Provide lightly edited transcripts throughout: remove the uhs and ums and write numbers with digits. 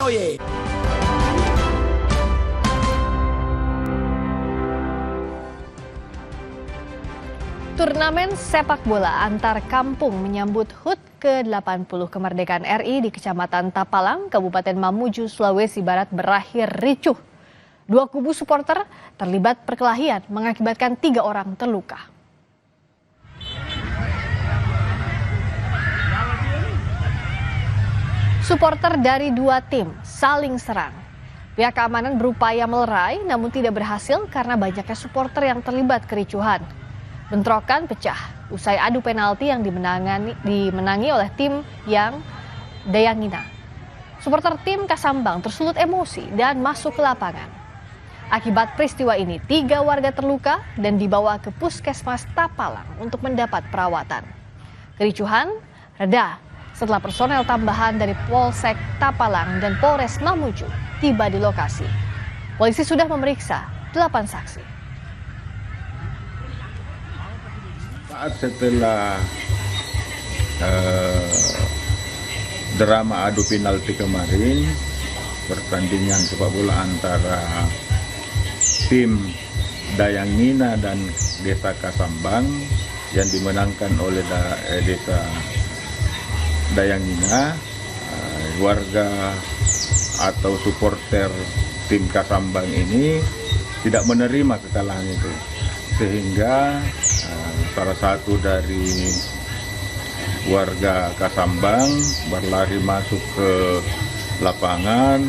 Oye. Turnamen sepak bola antar kampung menyambut HUT ke-80 kemerdekaan RI di Kecamatan Tapalang, Kabupaten Mamuju, Sulawesi Barat berakhir ricuh. Dua kubu supporter terlibat perkelahian mengakibatkan 3 orang terluka. Supporter dari dua tim saling serang. Pihak keamanan berupaya melerai namun tidak berhasil karena banyaknya supporter yang terlibat kericuhan. Bentrokan pecah usai adu penalti yang dimenangi oleh tim yang Dayangina. Supporter tim Kasambang tersulut emosi dan masuk ke lapangan. Akibat peristiwa ini, 3 warga terluka dan dibawa ke Puskesmas Tapalang untuk mendapat perawatan. Kericuhan reda setelah personel tambahan dari Polsek Tapalang dan Polres Mamuju tiba di lokasi. Polisi sudah memeriksa 8 saksi. Setelah drama adu penalti kemarin, pertandingan sepak bola antara tim Dayangina dan Desa Kasambang yang dimenangkan oleh Desa Dayangina, warga atau supporter tim Kasambang ini tidak menerima kekalahan itu, sehingga salah satu dari warga Kasambang berlari masuk ke lapangan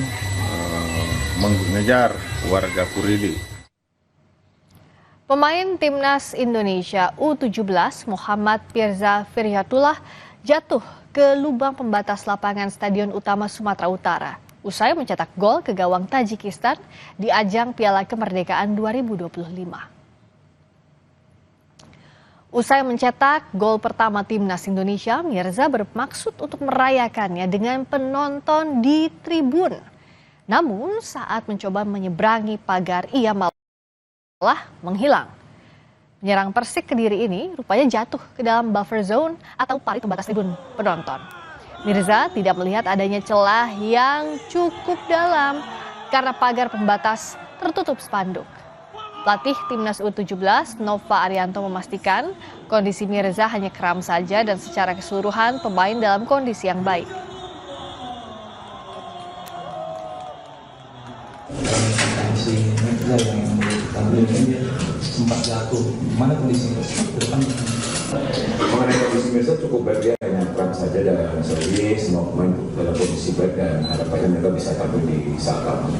mengejar warga Kurili. Pemain Timnas Indonesia U17 Muhammad Pirza Firyatullah jatuh ke lubang pembatas lapangan Stadion Utama Sumatera Utara usai mencetak gol ke gawang Tajikistan di ajang Piala Kemerdekaan 2025. Usai mencetak gol pertama Timnas Indonesia, Mirza bermaksud untuk merayakannya dengan penonton di tribun. Namun saat mencoba menyeberangi pagar, ia malah menghilang. Penyerang Persik Kediri ini rupanya jatuh ke dalam buffer zone atau parit pembatas tribun penonton. Mirza tidak melihat adanya celah yang cukup dalam karena pagar pembatas tertutup spanduk. Pelatih Timnas U17 Nova Arianto memastikan kondisi Mirza hanya kram saja dan secara keseluruhan pemain dalam kondisi yang baik. Si Mirza yang kita sempat jatuh, mana kondisinya? Mengenai kondisi Mirza cukup baik, dia hanya kram saja dan serius, mau main dalam kondisi baik dan harapannya mereka bisa tampil di saat lawan.